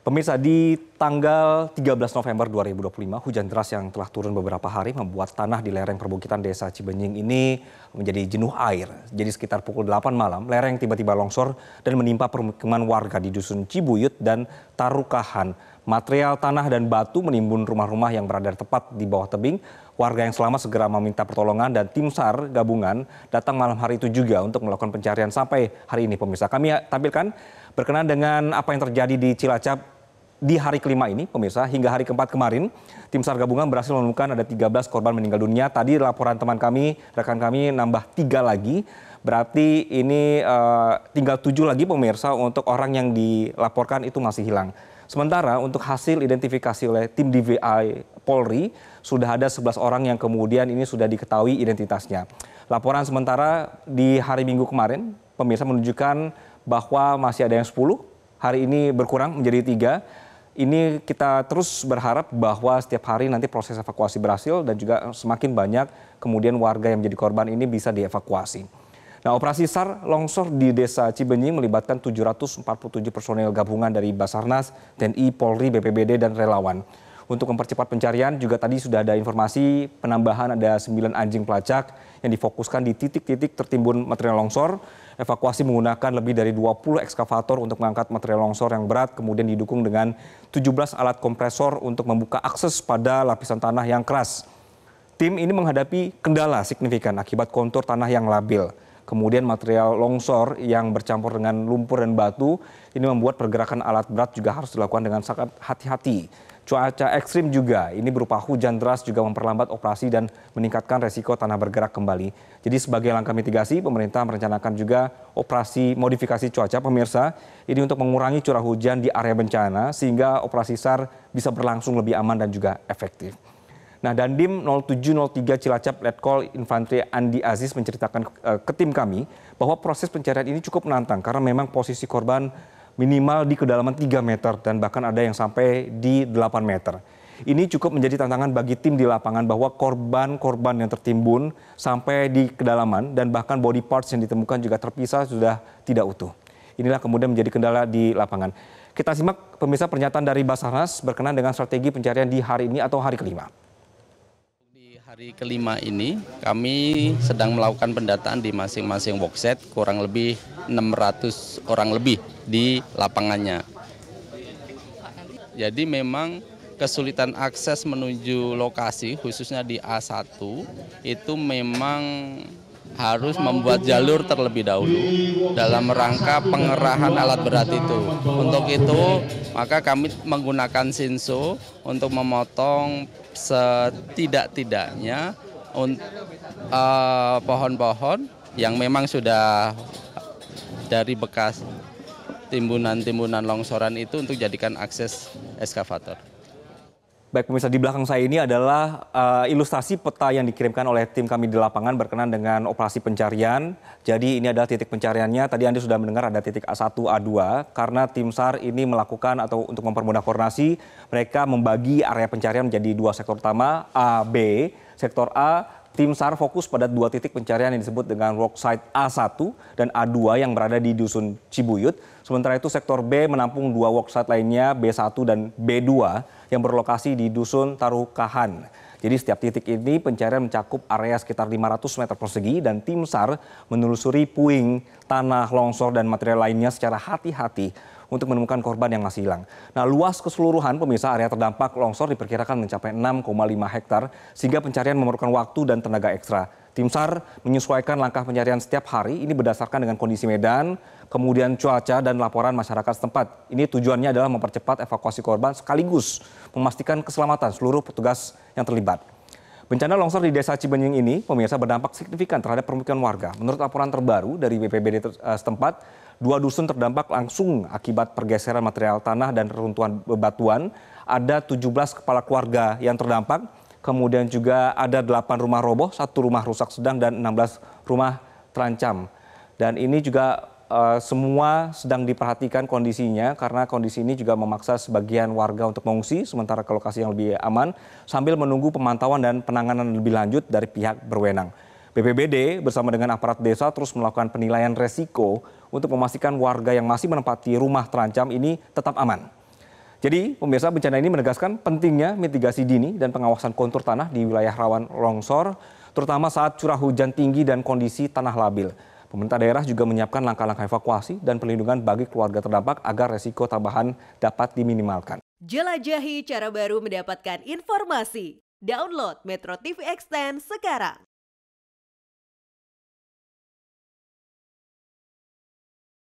Pemirsa, di tanggal 13 November 2025, hujan deras yang telah turun beberapa hari membuat tanah di lereng perbukitan Desa Cibenying ini menjadi jenuh air. Jadi sekitar pukul 8 malam, lereng tiba-tiba longsor dan menimpa permukiman warga di Dusun Cibuyut dan Tarukahan. Material tanah dan batu menimbun rumah-rumah yang berada tepat di bawah tebing. Warga yang selamat segera meminta pertolongan dan tim SAR gabungan datang malam hari itu juga untuk melakukan pencarian sampai hari ini, pemirsa. Kami tampilkan berkenaan dengan apa yang terjadi di Cilacap di hari kelima ini, pemirsa. Hingga hari keempat kemarin, tim SAR gabungan berhasil menemukan ada 13 korban meninggal dunia. Tadi laporan teman kami, rekan kami nambah 3 lagi. Berarti ini tinggal 7 lagi, pemirsa, untuk orang yang dilaporkan itu masih hilang. Sementara untuk hasil identifikasi oleh tim DVI Polri, sudah ada 11 orang yang kemudian ini sudah diketahui identitasnya. Laporan sementara di hari Minggu kemarin, pemirsa, menunjukkan bahwa masih ada yang 10, hari ini berkurang menjadi 3. Ini kita terus berharap bahwa setiap hari nanti proses evakuasi berhasil dan juga semakin banyak kemudian warga yang menjadi korban ini bisa dievakuasi. Nah, operasi SAR longsor di Desa Cibenying melibatkan 747 personel gabungan dari Basarnas, TNI, Polri, BPBD, dan relawan. Untuk mempercepat pencarian juga tadi sudah ada informasi penambahan ada 9 anjing pelacak yang difokuskan di titik-titik tertimbun material longsor. Evakuasi menggunakan lebih dari 20 ekskavator untuk mengangkat material longsor yang berat, kemudian didukung dengan 17 alat kompresor untuk membuka akses pada lapisan tanah yang keras. Tim ini menghadapi kendala signifikan akibat kontur tanah yang labil. Kemudian material longsor yang bercampur dengan lumpur dan batu ini membuat pergerakan alat berat juga harus dilakukan dengan sangat hati-hati. Cuaca ekstrim juga, ini berupa hujan deras juga memperlambat operasi dan meningkatkan resiko tanah bergerak kembali. Jadi sebagai langkah mitigasi, pemerintah merencanakan juga operasi modifikasi cuaca, pemirsa. Ini untuk mengurangi curah hujan di area bencana sehingga operasi SAR bisa berlangsung lebih aman dan juga efektif. Nah, Dandim 0703 Cilacap Letkol Infantri Andi Aziz menceritakan ke tim kami bahwa proses pencarian ini cukup menantang karena memang posisi korban minimal di kedalaman 3 meter dan bahkan ada yang sampai di 8 meter. Ini cukup menjadi tantangan bagi tim di lapangan bahwa korban-korban yang tertimbun sampai di kedalaman dan bahkan body parts yang ditemukan juga terpisah sudah tidak utuh. Inilah kemudian menjadi kendala di lapangan. Kita simak, pemirsa, pernyataan dari Basarnas berkenaan dengan strategi pencarian di hari ini atau hari kelima. Hari kelima ini kami sedang melakukan pendataan di masing-masing workset, kurang lebih 600 orang lebih di lapangannya. Jadi memang kesulitan akses menuju lokasi khususnya di A1 itu memang harus membuat jalur terlebih dahulu dalam rangka pengerahan alat berat itu. Untuk itu maka kami menggunakan Sinso untuk memotong setidak-tidaknya pohon-pohon yang memang sudah dari bekas timbunan-timbunan longsoran itu untuk jadikan akses ekskavator. Baik, pemirsa, di belakang saya ini adalah ilustrasi peta yang dikirimkan oleh tim kami di lapangan berkenaan dengan operasi pencarian. Jadi ini adalah titik pencariannya. Tadi Anda sudah mendengar ada titik A1, A2. Karena tim SAR ini melakukan atau untuk mempermudah koordinasi, mereka membagi area pencarian menjadi 2 sektor utama, A, B. Sektor A, tim SAR fokus pada 2 titik pencarian yang disebut dengan worksite A1 dan A2 yang berada di Dusun Cibuyut. Sementara itu sektor B menampung 2 worksite lainnya, B1 dan B2 yang berlokasi di Dusun Tarukahan. Jadi setiap titik ini pencarian mencakup area sekitar 500 meter persegi dan tim SAR menelusuri puing, tanah, longsor dan material lainnya secara hati-hati untuk menemukan korban yang masih hilang. Nah, luas keseluruhan pemirsa area terdampak longsor diperkirakan mencapai 6,5 hektar sehingga pencarian memerlukan waktu dan tenaga ekstra. Tim SAR menyesuaikan langkah pencarian setiap hari ini berdasarkan dengan kondisi medan, kemudian cuaca dan laporan masyarakat setempat. Ini tujuannya adalah mempercepat evakuasi korban sekaligus memastikan keselamatan seluruh petugas yang terlibat. Bencana longsor di Desa Cibenying ini, pemirsa, berdampak signifikan terhadap permukiman warga. Menurut laporan terbaru dari BPBD setempat, 2 dusun terdampak langsung akibat pergeseran material tanah dan reruntuhan bebatuan. Ada 17 kepala keluarga yang terdampak, kemudian juga ada 8 rumah roboh, 1 rumah rusak sedang dan 16 rumah terancam. Dan ini juga semua sedang diperhatikan kondisinya karena kondisi ini juga memaksa sebagian warga untuk mengungsi sementara ke lokasi yang lebih aman sambil menunggu pemantauan dan penanganan lebih lanjut dari pihak berwenang. BPBD bersama dengan aparat desa terus melakukan penilaian resiko untuk memastikan warga yang masih menempati rumah terancam ini tetap aman. Jadi, pemirsa, bencana ini menegaskan pentingnya mitigasi dini dan pengawasan kontur tanah di wilayah rawan longsor, terutama saat curah hujan tinggi dan kondisi tanah labil. Pemerintah daerah juga menyiapkan langkah-langkah evakuasi dan perlindungan bagi keluarga terdampak agar resiko tambahan dapat diminimalkan. Jelajahi cara baru mendapatkan informasi. Download Metro TV Extend sekarang.